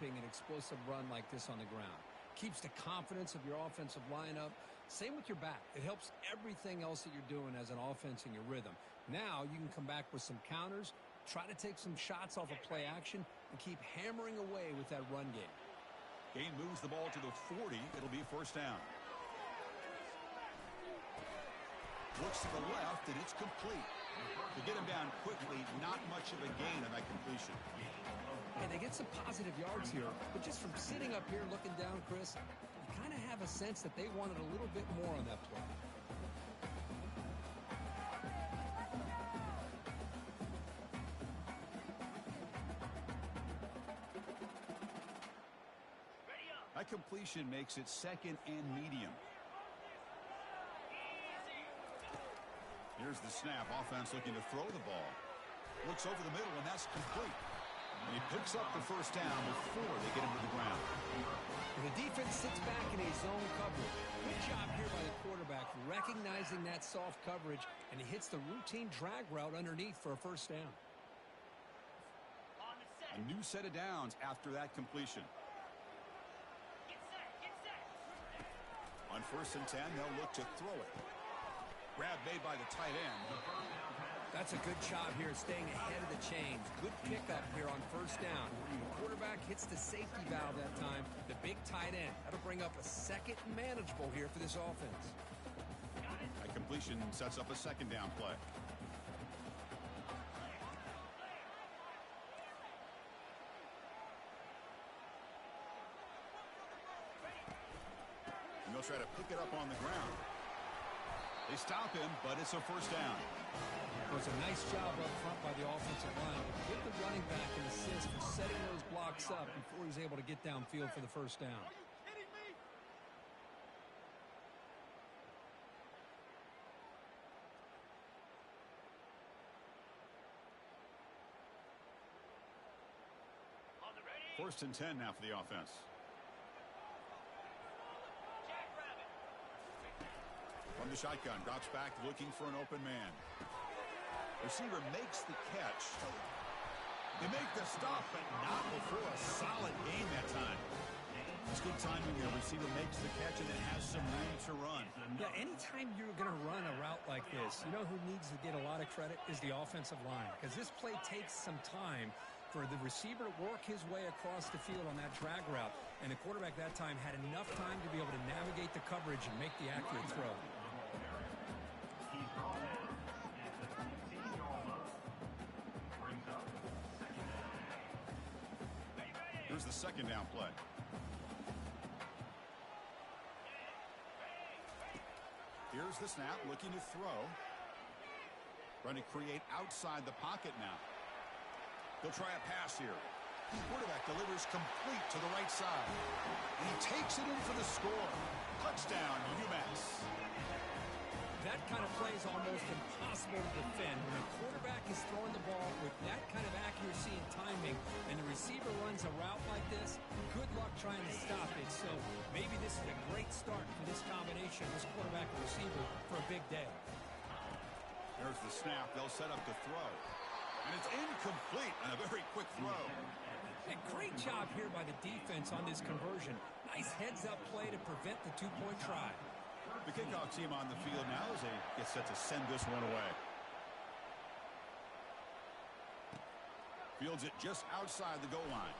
developing an explosive run like this on the ground. Keeps the confidence of your offensive lineup. Same with your back. It helps everything else that you're doing as an offense in your rhythm. Now you can come back with some counters, try to take some shots off of play action, and keep hammering away with that run game. Gain moves the ball to the 40. It'll be first down. Looks to the left, and it's complete. To get him down quickly, not much of a gain on that completion. And they get some positive yards here, but just from sitting up here looking down, Chris, you kind of have a sense that they wanted a little bit more on that play. That completion makes it second and medium. Here's the snap. Offense looking to throw the ball. Looks over the middle, and that's complete. And he picks up the first down before they get him to the ground. And the defense sits back in a zone coverage. Good job here by the quarterback recognizing that soft coverage, and he hits the routine drag route underneath for a first down. A new set of downs after that completion. On 1st and 10, they'll look to throw it. Grab made by the tight end. That's a good job here staying ahead of the chains. Good pickup here on first down. The quarterback hits the safety valve that time. The big tight end. That'll bring up a second manageable here for this offense. That completion sets up a second down play. And they'll try to pick it up on the ground. They stop him, but it's a first down. It was a nice job up front by the offensive line to give the running back an assist for setting those blocks up before he's able to get downfield for the first down. Are you kidding me? On the ready. 1st and 10 now for the offense. From the shotgun, drops back looking for an open man. Receiver makes the catch. They make the stop, but not before a solid gain that time. It's good timing there. Receiver makes the catch and then has some room to run. Yeah, anytime you're going to run a route like this, you know who needs to get a lot of credit is the offensive line. Because this play takes some time for the receiver to work his way across the field on that drag route. And the quarterback that time had enough time to be able to navigate the coverage and make the accurate throw. Here's the second down play. Here's the snap, looking to throw. Trying to create outside the pocket now. They'll try a pass here. Quarterback delivers complete to the right side. And he takes it in for the score. Touchdown, UMass. That kind of play is almost impossible to defend. When a quarterback is throwing the ball with that kind of accuracy and timing, and the receiver runs a route like this, good luck trying to stop it. So maybe this is a great start for this combination, this quarterback and receiver, for a big day. There's the snap. They'll set up to throw. And it's incomplete on a very quick throw. A great job here by the defense on this conversion. Nice heads-up play to prevent the two-point try. The kickoff team on the field now as they get set to send this one away. Fields it just outside the goal line.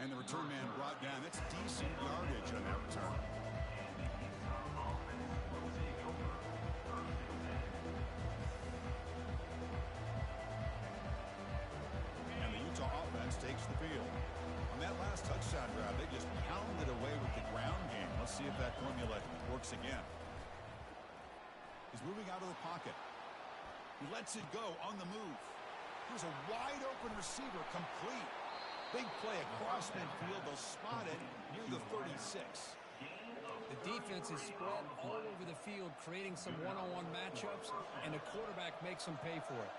And the return man brought down. That's decent yardage on that return. And the Utah offense takes the field. On that last touchdown drive, they just pounded away with the ground game. Let's see if that formula works again. He's moving out of the pocket. He lets it go on the move. Here's a wide-open receiver, complete. Big play across midfield. They'll spot it near the 36. The defense is spread all over the field, creating some one-on-one matchups, and the quarterback makes them pay for it.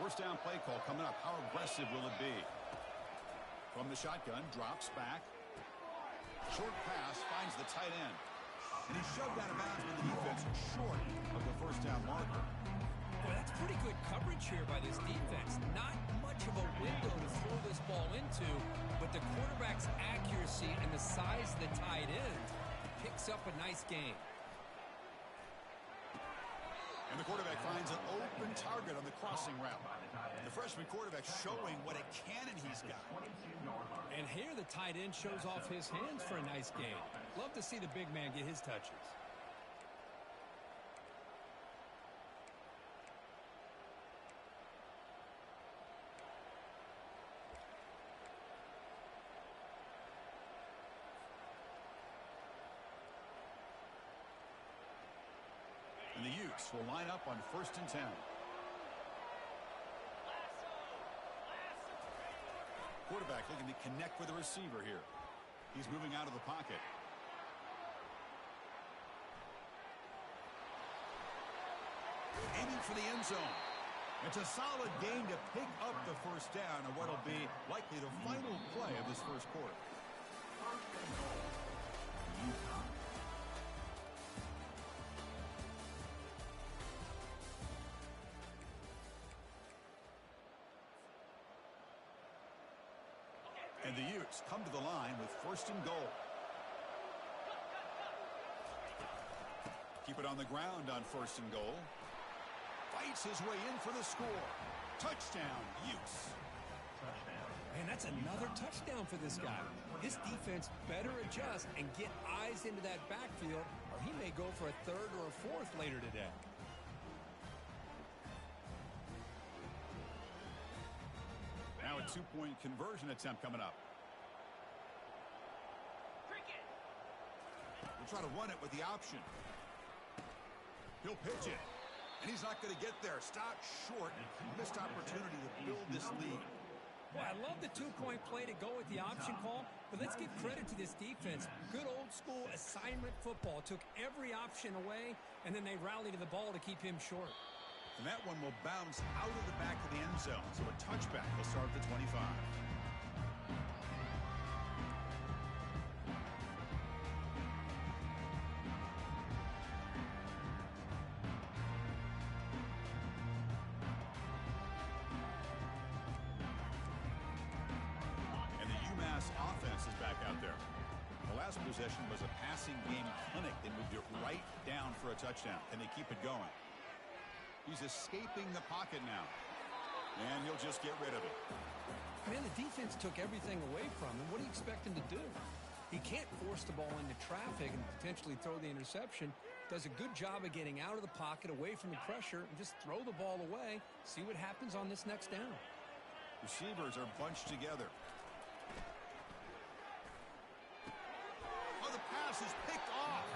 First down play call coming up. How aggressive will it be? From the shotgun, drops back. Short pass, finds the tight end. And he's shoved out of bounds with the defense short of the first down marker. Boy, that's pretty good coverage here by this defense. Not much of a window to into, but the quarterback's accuracy and the size of the tight end picks up a nice gain. And the quarterback finds an open target on the crossing route. The freshman quarterback showing what a cannon he's got. And here the tight end shows off his hands for a nice gain. Love to see the big man get his touches. And the Utes will line up on 1st and 10. Quarterback looking to connect with the receiver here. He's moving out of the pocket. Aiming for the end zone. It's a solid gain to pick up the first down on what will be likely the final play of this first quarter. And the Utes come to the line with 1st and goal. Keep it on the ground on 1st and goal. Fights his way in for the score. Touchdown, Utes. Man, that's another touchdown for this guy. This defense better adjust and get eyes into that backfield, or he may go for a 3rd or a 4th later today. Now a 2-point conversion attempt coming up. We'll try to run it with the option. He'll pitch it. And he's not going to get there. Stop short. Missed opportunity to build this lead. Well, I love the 2-point play to go with the option call, but let's give credit to this defense. Good old school assignment football. Took every option away, and then they rallied to the ball to keep him short. And that one will bounce out of the back of the end zone. So a touchback will start at the 25. And the UMass offense is back out there. The last possession was a passing game clinic. They moved it right down for a touchdown. And they keep it going. He's escaping the pocket now. And he'll just get rid of it. Man, the defense took everything away from him. What do you expect him to do? He can't force the ball into traffic and potentially throw the interception. Does a good job of getting out of the pocket, away from the pressure, and just throw the ball away. See what happens on this next down. Receivers are bunched together. Oh, the pass is picked off.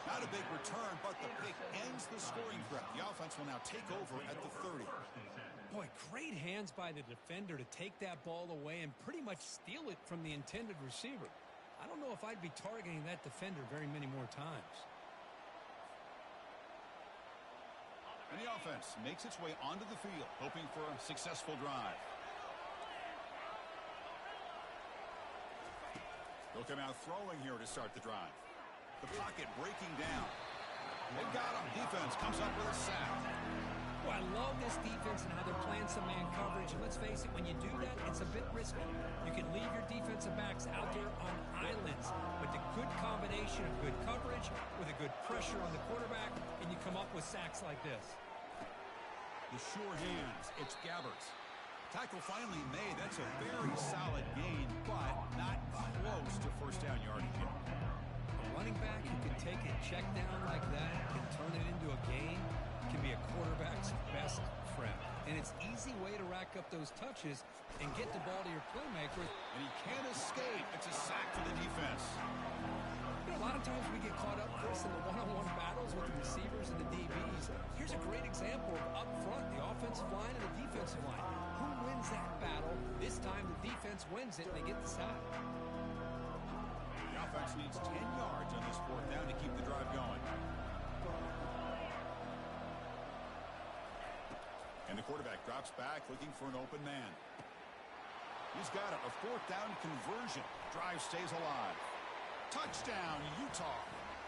Not a big return, but the pick ends the scoring threat. The offense will now take over at the 30. Boy, great hands by the defender to take that ball away and pretty much steal it from the intended receiver. I don't know if I'd be targeting that defender very many more times. And the offense makes its way onto the field, hoping for a successful drive. They'll come out throwing here to start the drive. The pocket breaking down. They've got him. Defense comes up with a sack. Well, I love this defense and how they're playing some man coverage. And let's face it, when you do that, it's a bit risky. You can leave your defensive backs out there on islands. But the good combination of good coverage with a good pressure on the quarterback, and you come up with sacks like this. The sure hands. It's Gabberts. Tackle finally made. That's a very solid gain, but not close to first down yardage yet. Running back who can take a check down like that and turn it into a gain can be a quarterback's best friend. And it's an easy way to rack up those touches and get the ball to your playmaker. And he can't escape. It's a sack for the defense. You know, a lot of times we get caught up, Chris, in the one-on-one battles with the receivers and the DBs. Here's a great example of up front, the offensive line and the defensive line. Who wins that battle? This time the defense wins it and they get the sack. The offense needs 10 yards on this 4th down to keep the drive going. And the quarterback drops back looking for an open man. He's got it. A 4th down conversion. Drive stays alive. Touchdown, Utah.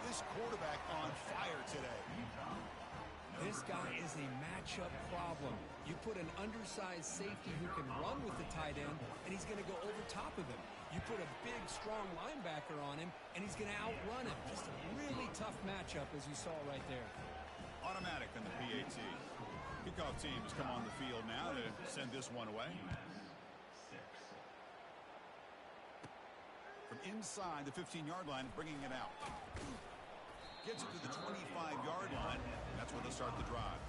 This quarterback on fire today. This guy is a matchup problem. You put an undersized safety who can run with the tight end, and he's going to go over top of him. You put a big, strong linebacker on him, and he's going to outrun him. Just a really tough matchup, as you saw right there. Automatic on the PAT. Kickoff team has come on the field now to send this one away. From inside the 15-yard line, bringing it out. Gets it to the 25-yard line. That's where they'll start the drive.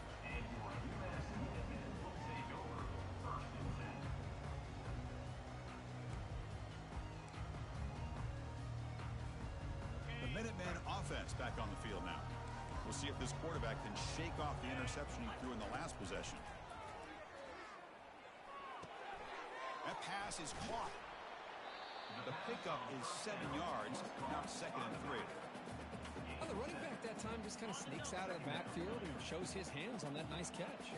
The Minutemen offense back on the field now. We'll see if this quarterback can shake off the interception he threw in the last possession. That pass is caught. The pickup is 7 yards. Now 2nd and 3. Well, the running back that time just kind of sneaks out of the backfield and shows his hands on that nice catch.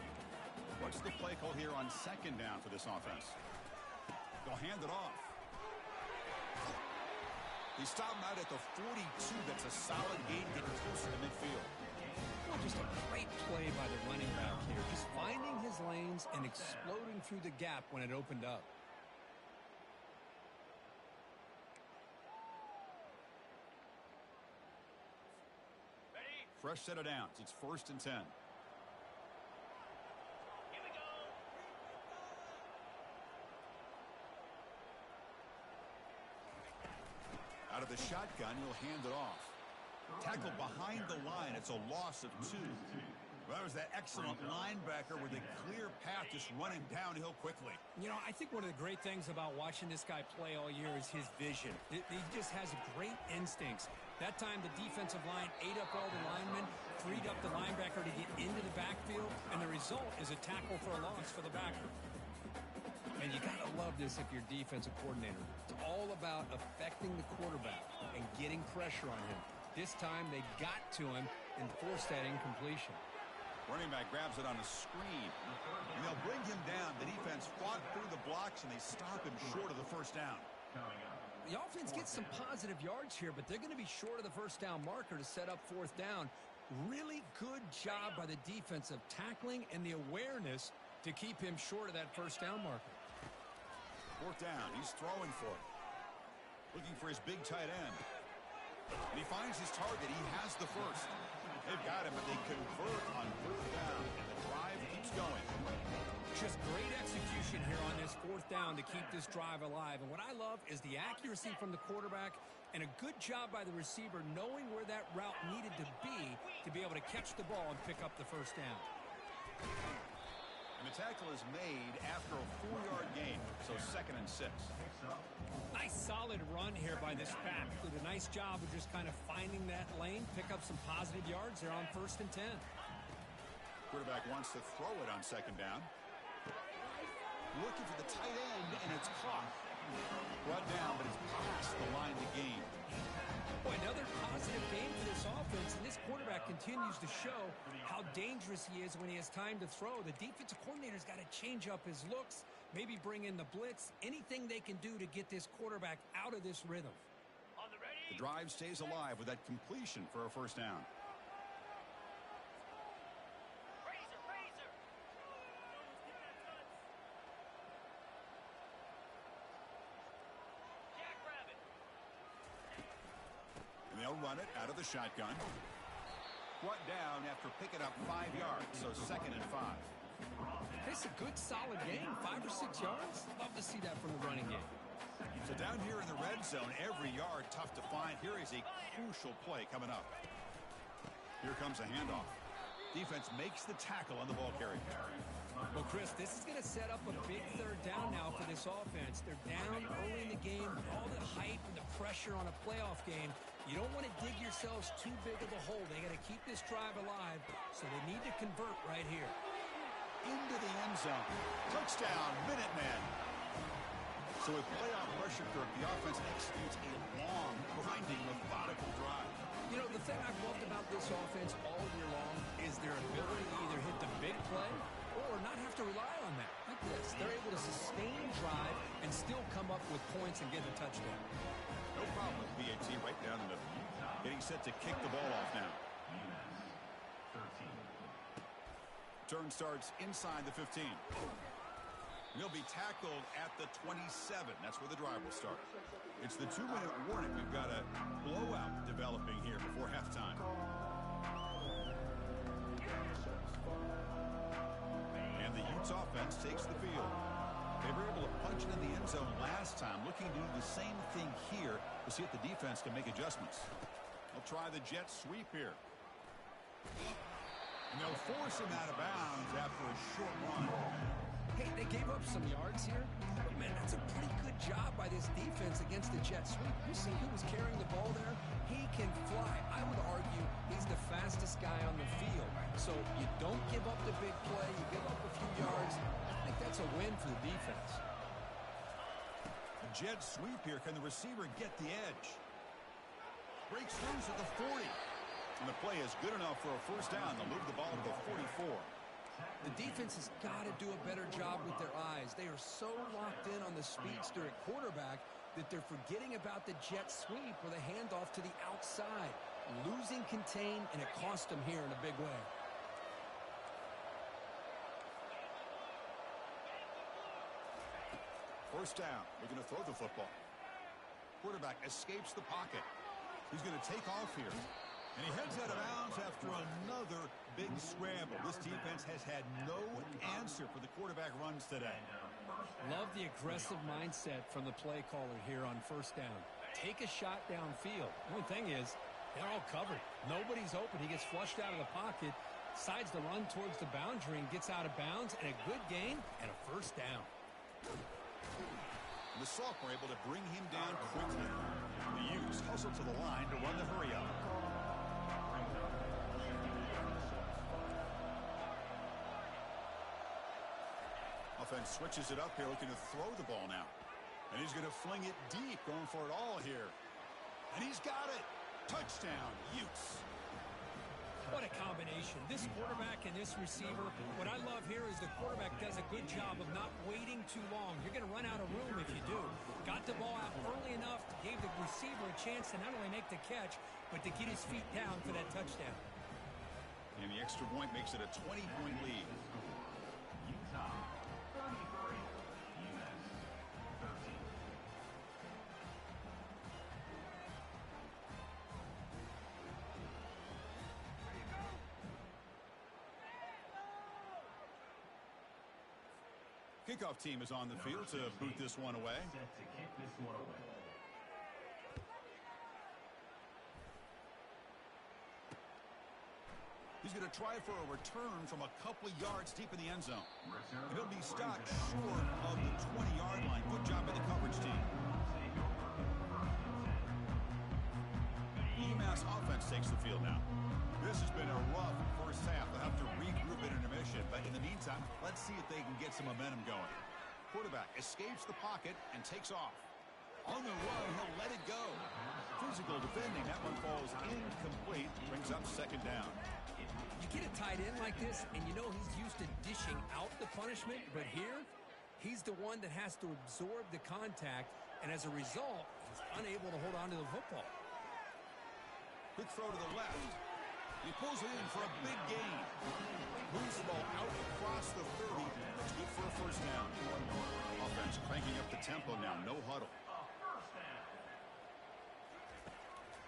What's the play call here on 2nd down for this offense? They'll hand it off. They stop him out at the 42. That's a solid gain, getting close to the midfield. Well, just a great play by the running back here. Just finding his lanes and exploding through the gap when it opened up. Fresh set of downs. It's 1st and 10. Here we go. Out of the shotgun, he'll hand it off. Tackled behind the line. It's a loss of 2. Well, that was that excellent linebacker with a clear path just running downhill quickly. You know, I think one of the great things about watching this guy play all year is his vision. He just has great instincts. That time, the defensive line ate up all the linemen, freed up the linebacker to get into the backfield, and the result is a tackle for a loss for the backer. And you got to love this if you're defensive coordinator. It's all about affecting the quarterback and getting pressure on him. This time, they got to him and forced that incompletion. Running back grabs it on a screen, and they'll bring him down. The defense fought through the blocks, and they stop him short of the 1st down. The offense gets some positive yards here, but they're going to be short of the 1st down marker to set up 4th down. Really good job by the defense of tackling and the awareness to keep him short of that 1st down marker. 4th down. He's throwing for it. Looking for his big tight end. And he finds his target. He has the 1st. They've got him, but they convert on 3rd down. And the drive keeps going. Just great execution here on this 4th down to keep this drive alive. And what I love is the accuracy from the quarterback and a good job by the receiver knowing where that route needed to be able to catch the ball and pick up the 1st down. And the tackle is made after a 4-yard gain, so 2nd and 6. Nice solid run here by this back. Did a nice job of just kind of finding that lane, pick up some positive yards there on 1st and 10. Quarterback wants to throw it on 2nd down. Looking for the tight end, and it's caught. Brought down, but it's past the line to gain. Boy, another positive game for this offense, and this quarterback continues to show how dangerous he is when he has time to throw. The defensive coordinator's got to change up his looks, maybe bring in the blitz, anything they can do to get this quarterback out of this rhythm. On the ready. The drive stays alive with that completion for a 1st down. Razor. Jackrabbit. And they'll run it out of the shotgun. Brought down after picking up 5 yards, so 2nd and 5. It's a good, solid game, 5 or 6 yards. Love to see that from the running game. So down here in the red zone, every yard tough to find. Here is a crucial play coming up. Here comes a handoff. Defense makes the tackle on the ball carrier. Well, Chris, this is going to set up a big 3rd down now for this offense. They're down early in the game with all the hype and the pressure on a playoff game. You don't want to dig yourselves too big of a hole. They got to keep this drive alive, so they need to convert right here. Into the end zone. Touchdown, Minutemen. So with playoff pressure, Kirk, the offense executes a long, grinding, methodical drive. You know, the thing I've loved about this offense all year long is their ability to either hit the big play or not have to rely on that. Like this. They're able to sustain drive and still come up with points and get a touchdown. No problem with BAT right down the middle. Getting set to kick the ball off now. Return starts inside the 15. He'll be tackled at the 27. That's where the drive will start. It's the 2-minute warning. We've got a blowout developing here before halftime. And the Utes offense takes the field. They were able to punch it in the end zone last time. Looking to do the same thing here to see if the defense can make adjustments. They'll try the jet sweep here. And they'll force him out of bounds after a short run. Hey, they gave up some yards here, but man, that's a pretty good job by this defense against the jet sweep. You see who was carrying the ball there? He can fly. I would argue he's the fastest guy on the field. So you don't give up the big play, you give up a few yards. I think that's a win for the defense. A jet sweep here. Can the receiver get the edge? Breaks loose at the 40. And the play is good enough for a first down. They'll move the ball to the 44. The defense has got to do a better job with their eyes. They are so locked in on the speedster at quarterback that they're forgetting about the jet sweep or the handoff to the outside. Losing contain, and it cost them here in a big way. First down. They're going to throw the football. Quarterback escapes the pocket. He's going to take off here. And he heads out of bounds after another big scramble. This defense has had no answer for the quarterback runs today. Love the aggressive mindset from the play caller here on first down. Take a shot downfield. The only thing is, they're all covered. Nobody's open. He gets flushed out of the pocket, decides to run towards the boundary and gets out of bounds, and a good gain and a first down. The sophomore able to bring him down quickly. The Utes hustle to the line to run the hurry up. Offense switches it up here, looking to throw the ball now. And he's going to fling it deep, going for it all here. And he's got it. Touchdown, Utes. What a combination. This quarterback and this receiver. What I love here is the quarterback does a good job of not waiting too long. You're going to run out of room if you do. Got the ball out early enough, gave the receiver a chance to not only make the catch, but to get his feet down for that touchdown. And the extra point makes it a 20-point lead. Kickoff team is on the field to boot this one away. He's going to try for a return from a couple of yards deep in the end zone. And he'll be stopped short of the 20-yard line. Good job by the coverage team. UMass offense takes the field now. This has been a rough first half. They'll have to regroup at intermission. But in the meantime, let's see if they can get some momentum going. Quarterback escapes the pocket and takes off. On the run, he'll let it go. Physical defending. That one falls incomplete. Brings up second down. You get a tight end like this, and you know he's used to dishing out the punishment. But here, he's the one that has to absorb the contact. And as a result, he's unable to hold on to the football. Quick throw to the left. He pulls it in for a big gain. Moves the ball out across the 30. That's good for a first down. Offense cranking up the tempo now. No huddle.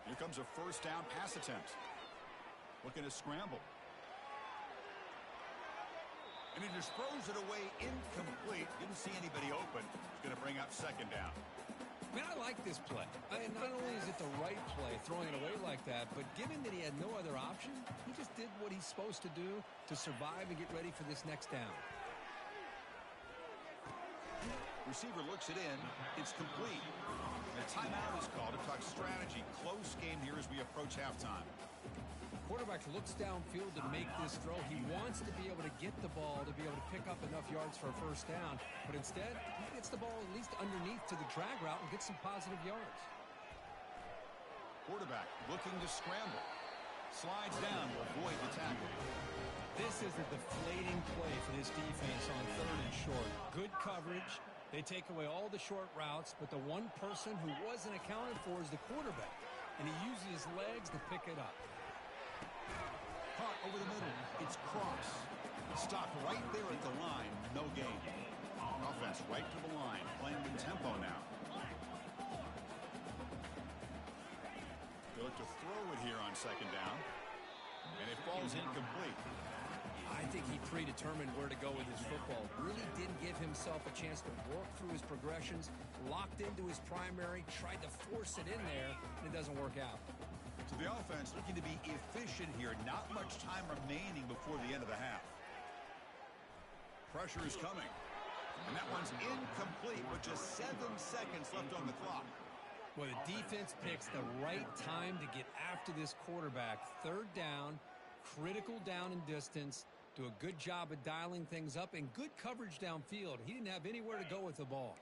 Here comes a first down pass attempt. Looking to scramble. And he just throws it away incomplete. Didn't see anybody open. It's going to bring up second down. Man, I like this play. Not only is it the right play, throwing it away like that, but given that he had no other option, he just did what he's supposed to do to survive and get ready for this next down. Receiver looks it in. It's complete. And a timeout is called to talk strategy. Close game here as we approach halftime. Quarterback looks downfield to make this throw. He wants to be able to get the ball to be able to pick up enough yards for a first down. But instead, he gets the ball at least underneath to the drag route and gets some positive yards. Quarterback looking to scramble. Slides down to avoid the tackle. This is a deflating play for this defense on third and short. Good coverage. They take away all the short routes, but the one person who wasn't accounted for is the quarterback. And he uses his legs to pick it up. Caught over the middle. It's Cross. Stopped right there at the line. No gain. Offense right to the line. Playing with tempo now. They look to throw it here on second down. And it falls incomplete. I think he predetermined where to go with his football. Really didn't give himself a chance to work through his progressions. Locked into his primary. Tried to force it in there. And it doesn't work out. So the offense looking to be efficient here. Not much time remaining before the end of the half. Pressure is coming. And that one's incomplete with just 7 seconds left on the clock. Well, the defense picks the right time to get after this quarterback. Third down, critical down and distance. Do a good job of dialing things up and good coverage downfield. He didn't have anywhere to go with the ball.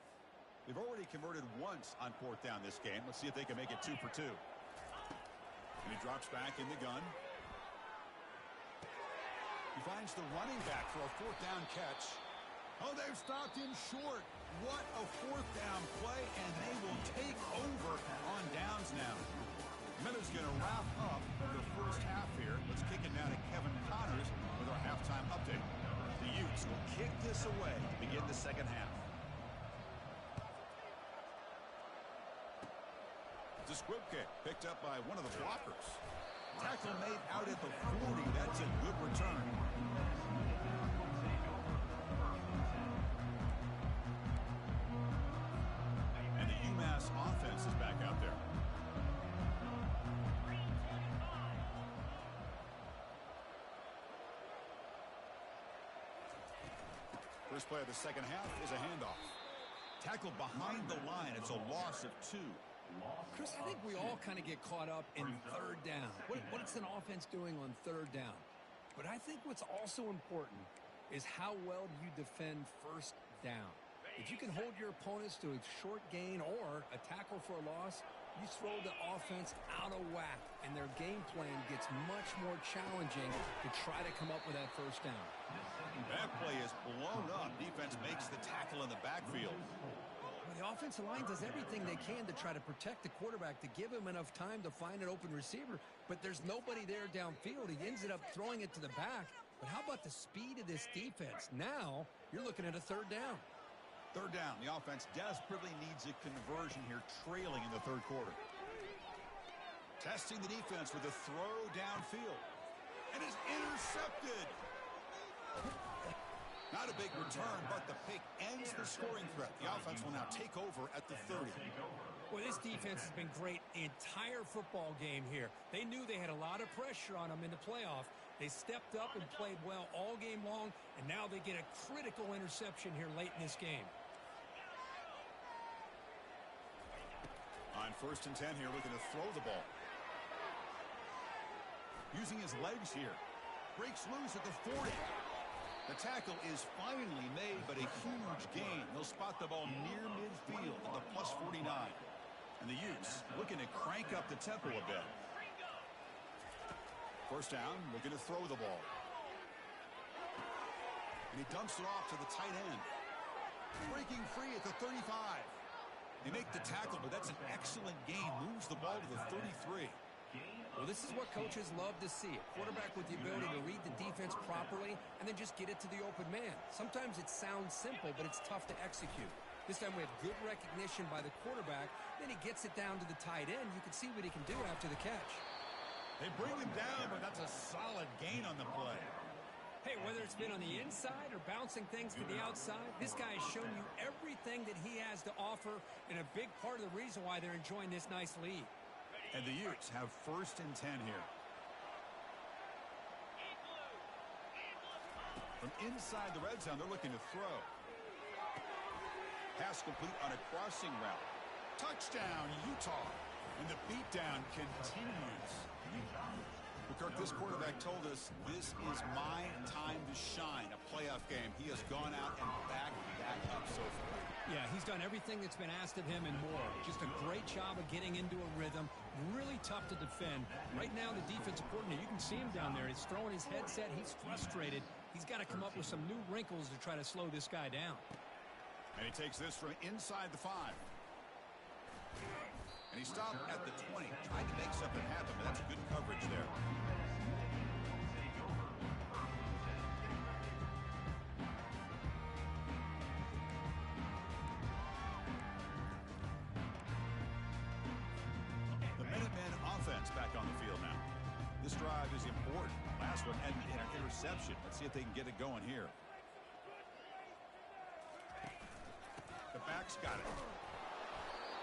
They've already converted once on fourth down this game. Let's see if they can make it 2 for 2. And he drops back in the gun. He finds the running back for a fourth down catch. Oh, they've stopped him short. What a fourth down play, and they will take over on downs now. Miller's going to wrap up the first half here. Let's kick it now to Kevin Connors with our halftime update. The Utes will kick this away to begin the second half. It's a squib kick picked up by one of the blockers. Tackle made out at the 40. That's a good return. And the UMass offense is back out there. First play of the second half is a handoff. Tackled behind the line. It's a loss of 2. Chris, I think we all kind of get caught up in third down. What's an offense doing on third down? But I think what's also important is how well you defend first down. If you can hold your opponents to a short gain or a tackle for a loss, you throw the offense out of whack, and their game plan gets much more challenging to try to come up with that first down. That play is blown up. Defense makes the tackle in the backfield. The offensive line does everything they can to try to protect the quarterback, to give him enough time to find an open receiver, but there's nobody there downfield. He ends up throwing it to the back. But how about the speed of this defense? Now you're looking at a third down. Third down. The offense desperately needs a conversion here, trailing in the third quarter. Testing the defense with a throw downfield. And it's intercepted. Not a big return, but the pick ends the scoring threat. The offense will now take over at the 30. Well, this defense has been great the entire football game here. They knew they had a lot of pressure on them in the playoff. They stepped up and played well all game long, and now they get a critical interception here late in this game. On 1st and 10 here, looking to throw the ball. Using his legs here. Breaks loose at the 40. The tackle is finally made, but a huge gain. They'll spot the ball near midfield at the plus 49. And the Utes looking to crank up the tempo a bit. First down, looking to throw the ball. And he dumps it off to the tight end. Breaking free at the 35. They make the tackle, but that's an excellent gain. Moves the ball to the 33. Well, this is what coaches love to see. A quarterback with the ability to read the defense properly and then just get it to the open man. Sometimes it sounds simple, but it's tough to execute. This time we have good recognition by the quarterback. Then he gets it down to the tight end. You can see what he can do after the catch. They bring him down, but that's a solid gain on the play. Hey, whether it's been on the inside or bouncing things to the outside, this guy has shown you everything that he has to offer and a big part of the reason why they're enjoying this nice lead. And the Utes have 1st and 10 here. From inside the red zone, they're looking to throw. Pass complete on a crossing route. Touchdown, Utah. And the beatdown continues. Kirk, this quarterback told us this is my time to shine. A playoff game. He has gone out and backed that up so far. Yeah, he's done everything that's been asked of him and more. Just a great job of getting into a rhythm. Really tough to defend. Right now, the defensive coordinator, you can see him down there. He's throwing his headset. He's frustrated. He's got to come up with some new wrinkles to try to slow this guy down. And he takes this from inside the 5. And he stopped at the 20. Tried to make something happen, but that's good coverage there. back on the field now. This drive is important. Last one and an interception. Let's see if they can get it going here. The back's got it.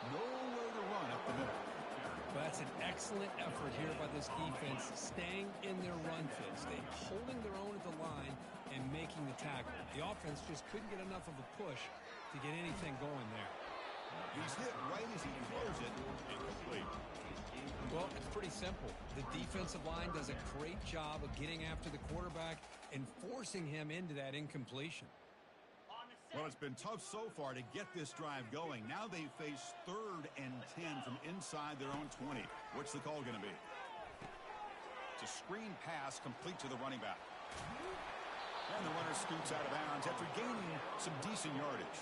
Nowhere to run up the middle. Well, that's an excellent effort here by this defense, staying in their run fit, staying holding their own at the line and making the tackle. The offense just couldn't get enough of a push to get anything going there. He's hit right as he throws it. Incomplete. Well, it's pretty simple. The defensive line does a great job of getting after the quarterback and forcing him into that incompletion. Well, it's been tough so far to get this drive going. Now they face 3rd and 10 from inside their own 20. What's the call going to be? It's a screen pass complete to the running back. And the runner scoots out of bounds after gaining some decent yardage.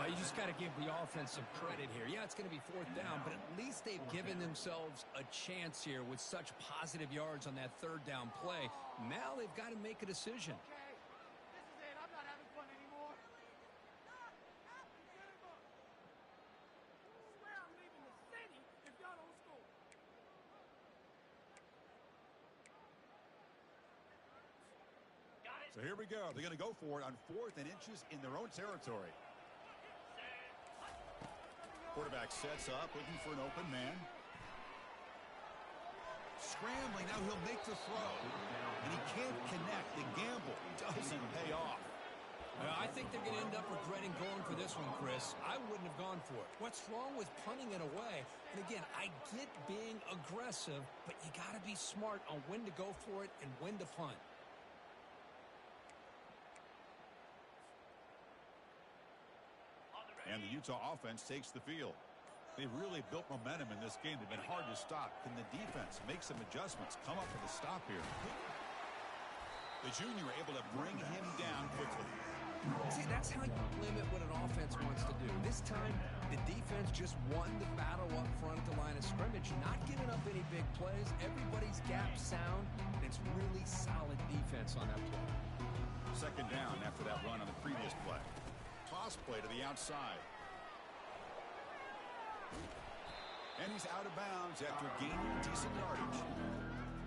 You just got to give the offense some credit here. Yeah, it's going to be 4th down, but at least they've given themselves a chance here with such positive yards on that 3rd down play. Now they've got to make a decision. Okay, this is it. I'm not having fun anymore. I swear I'm leaving the city if y'all don't score. Got it. So here we go. They're going to go for it on 4th and inches in their own territory. Quarterback sets up, looking for an open man. Scrambling, now he'll make the throw. And he can't connect. The gamble doesn't pay off. Well, I think they're going to end up regretting going for this one, Chris. I wouldn't have gone for it. What's wrong with punting it away? And again, I get being aggressive, but you got to be smart on when to go for it and when to punt. And the Utah offense takes the field. They've really built momentum in this game. They've been hard to stop. Can the defense make some adjustments? Come up with a stop here. The junior able to bring him down quickly. See, that's how you limit what an offense wants to do. This time, the defense just won the battle up front at the line of scrimmage, not giving up any big plays. Everybody's gap sound, and it's really solid defense on that play. 2nd down after that run on the previous play. Toss play to the outside. And he's out of bounds after gaining decent yardage.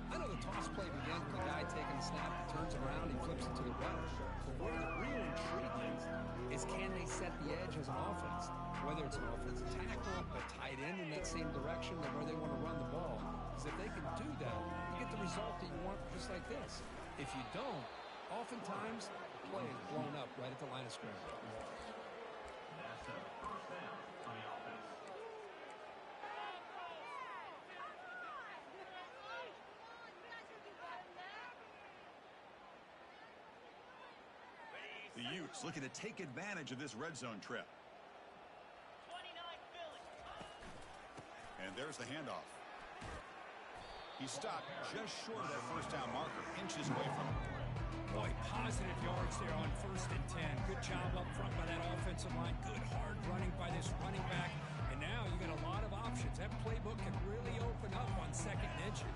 I know the toss play begins with the guy taking the snap, turns around, and flips it to the runner. But where the real intrigue is can they set the edge as an offense? Whether it's an offensive tackle, a tight end in that same direction than where they want to run the ball. Because if they can do that, you get the result that you want just like this. If you don't, oftentimes, the play is blown up right at the line of scrimmage. The Utes looking to take advantage of this red zone trip. 29 Philly. And there's the handoff. He stopped just short of that 1st down marker, inches away from him. Boy, positive yards there on 1st and 10. Good job up front by that offensive line. Good hard running by this running back. And now you got a lot of options. That playbook can really open up on 2nd and inches.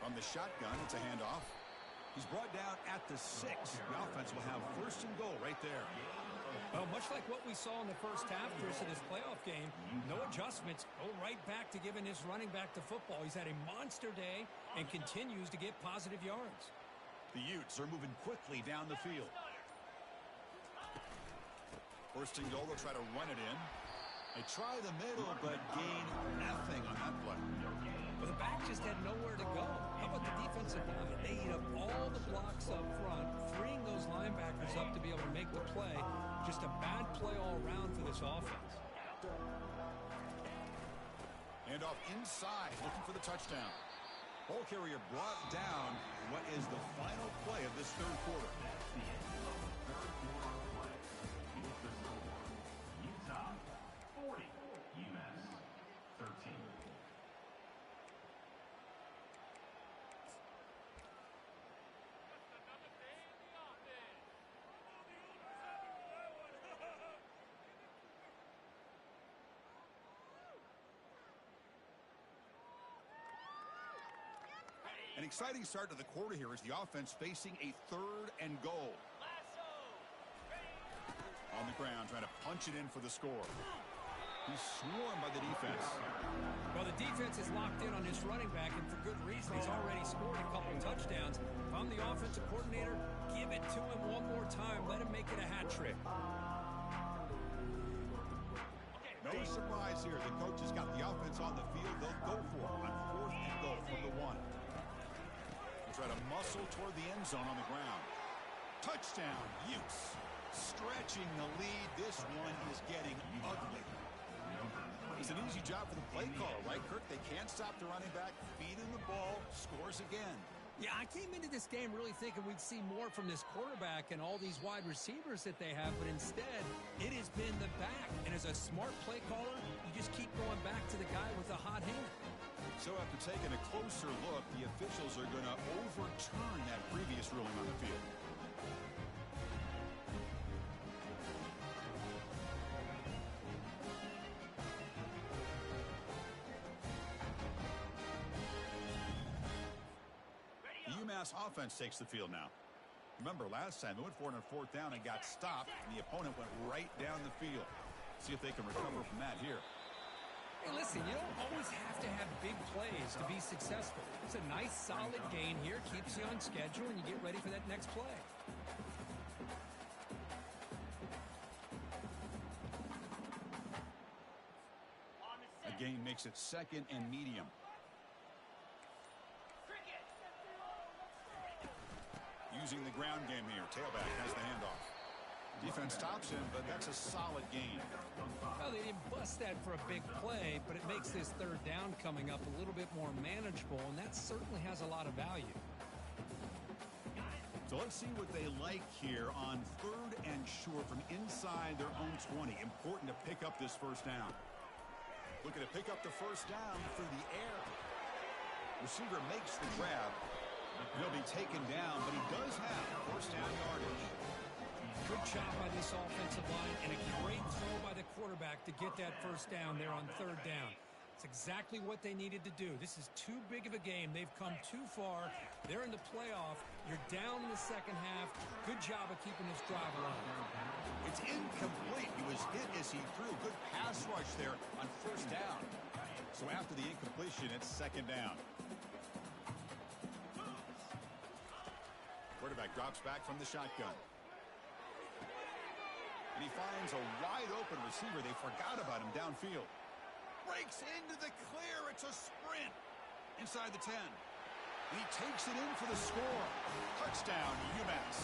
From the shotgun, it's a handoff. He's brought down at the 6. The offense will have 1st and goal right there. Well, much like what we saw in the first half, Chris, in this playoff game, no adjustments. Go right back to giving his running back the football. He's had a monster day and continues to get positive yards. The Utes are moving quickly down the field. 1st and goal, they'll try to run it in. They try the middle, but gain nothing on that play. But the back just had nowhere to go. How about the defensive line? They eat up all the blocks up front, freeing those linebackers up to be able to make the play. Just a bad play all around for this offense. And off inside, looking for the touchdown. Ball carrier brought down. What is the final play of this 3rd quarter? Utah 40, UMass 13. An exciting start to the quarter here as the offense facing a 3rd and goal. Lasso. Ready. On the ground, trying to punch it in for the score. He's swarmed by the defense. Well, the defense is locked in on this running back, and for good reason. He's already scored a couple touchdowns. If I'm the offensive coordinator, give it to him one more time. Let him make it a hat trick. No surprise here. The coach has got the offense on the field. They'll go for it on 4th and goal from the 1. They'll try to muscle toward the end zone on the ground. Touchdown, Utes. Stretching the lead. This one is getting ugly. It's an easy job for the play caller, right, Kirk? They can't stop the running back. Feed him the ball. Scores again. Yeah, I came into this game really thinking we'd see more from this quarterback and all these wide receivers that they have, but instead, it has been the back. And as a smart play caller, you just keep going back to the guy with the hot hand. So after taking a closer look, the officials are going to overturn that previous ruling on the field. The UMass offense takes the field now. Remember, last time they went for it on 4th down and got stopped, and the opponent went right down the field. See if they can recover from that here. Hey, listen, you don't always have to have big plays to be successful. It's a nice, solid gain here, keeps you on schedule, and you get ready for that next play. The gain makes it 2nd and medium. Using the ground game here. Tailback has the handoff. Defense stops him, but that's a solid gain. Well, they didn't bust that for a big play, but it makes this 3rd down coming up a little bit more manageable, and that certainly has a lot of value. So let's see what they like here on 3rd and short from inside their own 20. Important to pick up this 1st down. Looking to pick up the 1st down through the air. Receiver makes the grab. He'll be taken down, but he does have 1st down yardage. Good job by this offensive line and a great throw by the quarterback to get that 1st down there on 3rd down. It's exactly what they needed to do. This is too big of a game. They've come too far. They're in the playoff. You're down in the 2nd half. Good job of keeping this drive alive. It's incomplete. He was hit as he threw. Good pass rush there on 1st down. So after the incompletion, it's 2nd down. Quarterback drops back from the shotgun. And he finds a wide-open receiver. They forgot about him downfield. Breaks into the clear. It's a sprint inside the 10. And he takes it in for the score. Touchdown, UMass.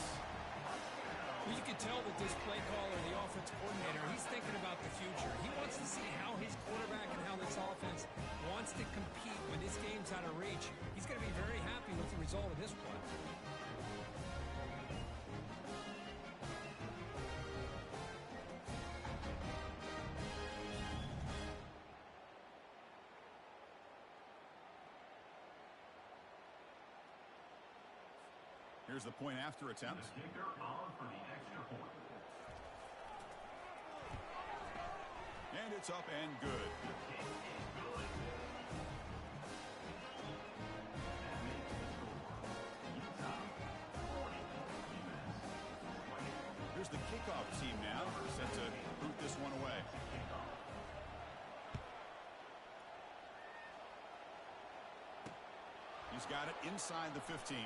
Well, you can tell that this play caller, the offensive coordinator, he's thinking about the future. He wants to see how his quarterback and how this offense wants to compete when this game's out of reach. He's going to be very happy with the result of this play. Here's the point after attempt. The kicker on for the extra point. And it's up and good. The kick is good. That makes the score. Utah 40, UMass 20. Here's the kickoff team now, set to boot this one away. He's got it inside the 15.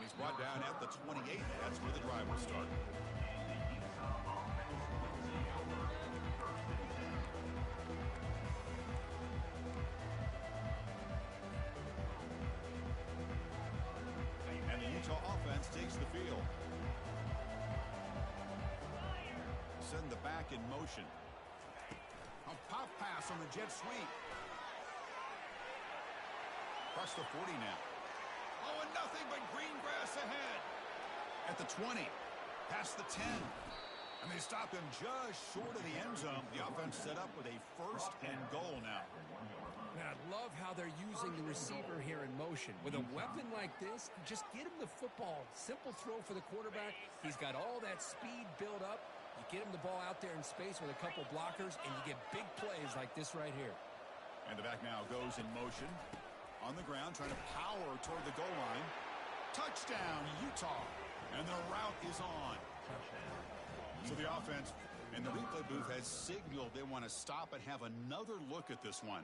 He's brought down at the 28. That's where the drive will start. And the Utah offense takes the field. Send the back in motion. A pop pass on the jet sweep. Across the 40 now. Oh, and nothing but green grass ahead. At the 20, past the 10. And they stop him just short of the end zone. The offense set up with a 1st and goal now. Man, I love how they're using the receiver here in motion. With a weapon like this, just get him the football. Simple throw for the quarterback. He's got all that speed built up. You get him the ball out there in space with a couple blockers, and you get big plays like this right here. And the back now goes in motion. On the ground, trying to power toward the goal line. Touchdown, Utah. And the route is on. So the offense And the replay booth has signaled they want to stop and have another look at this one.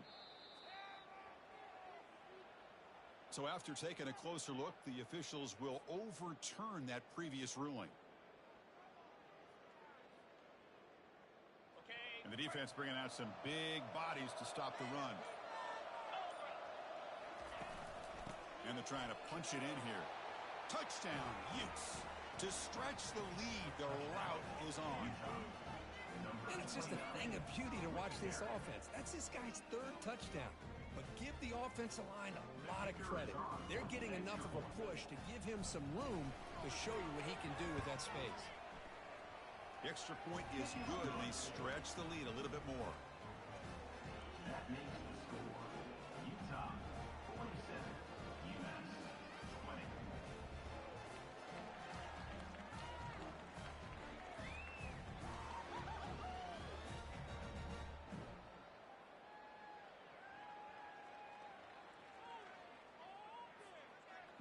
So after taking a closer look, the officials will overturn that previous ruling. And the defense bringing out some big bodies to stop the run. And they're trying to punch it in here. Touchdown, Utes. To stretch the lead, the route is on. And it's just a thing of beauty to watch this offense. That's this guy's third touchdown. But give the offensive line a lot of credit. They're getting enough of a push to give him some room to show you what he can do with that space. The extra point is good, and they stretch the lead a little bit more. That makes the score Utah 47, UMass 20.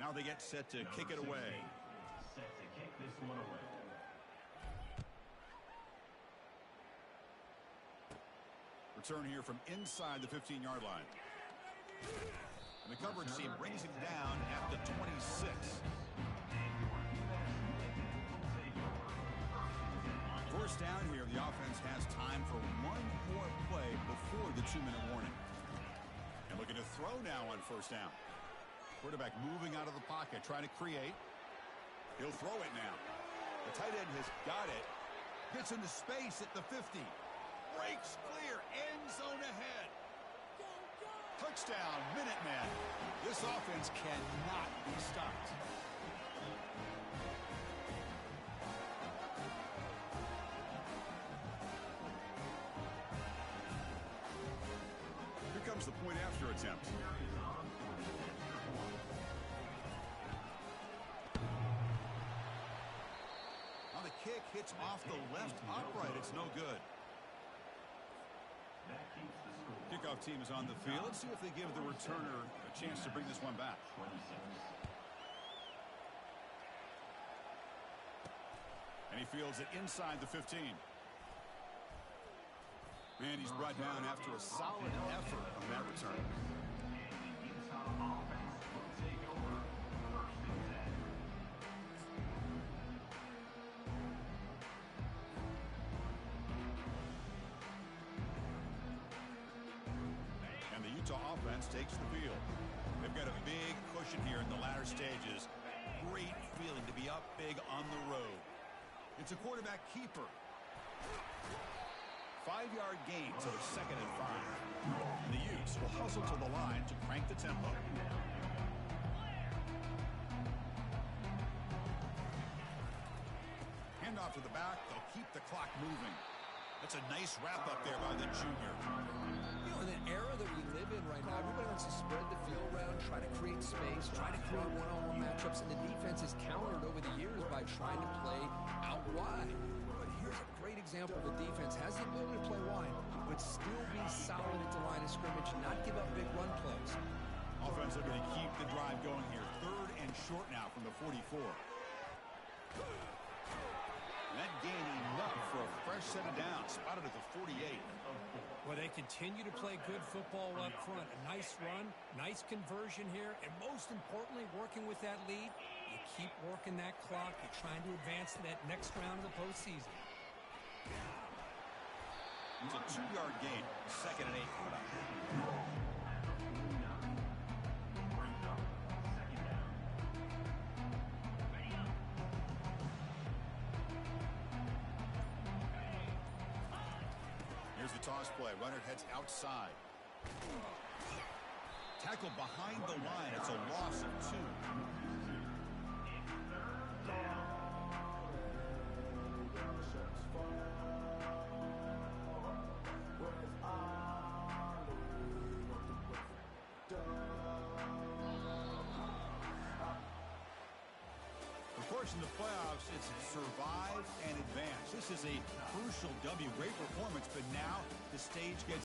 Now they get set to kick it away. Set to kick this one away. Return here from inside the 15-yard line. And the coverage team brings him down at the 26. First down here, the offense has time for one more play before the 2-minute warning. And looking to throw now on first down. Quarterback moving out of the pocket, trying to create. He'll throw it now. The tight end has got it. Gets into space at the 50. Breaks clear. End zone ahead. Touchdown, Minutemen. This offense cannot be stopped. Here comes the point after attempt. Now the kick hits off the left upright. It's no good. Kickoff team is on the field. Let's see if they give the returner a chance to bring this one back. And he fields it inside the 15. And he's brought down after a solid effort on that return. Offense takes the field. They've got a big cushion here in the latter stages. Great feeling to be up big on the road. It's a quarterback keeper. 5-yard gain, so they're 2nd and 5. And the Utes will hustle to the line to crank the tempo. Hand off to the back. They'll keep the clock moving. That's a nice wrap up there by the junior. You know, in the era that we live in right now, everybody wants to spread the field around, try to create space, try to create one-on-one matchups, and the defense has countered over the years by trying to play out wide. But here's a great example of a defense has the ability to play wide, but still be solid at the line of scrimmage, not give up big run plays. Offense looking to keep the drive going here. 3rd and short now from the 44. That gain enough for a fresh set of downs, spotted at the 48. Well, they continue to play good football up front. A nice run, nice conversion here, and most importantly, working with that lead, you keep working that clock. You're trying to advance to that next round of the postseason. It's a 2-yard gain, 2nd and 8. Toss play. Runner heads outside. Tackle behind the line. It's a loss of 2. Of course, in the playoffs, it's survive and advance. This is a crucial W. Great performance, but now the stage gets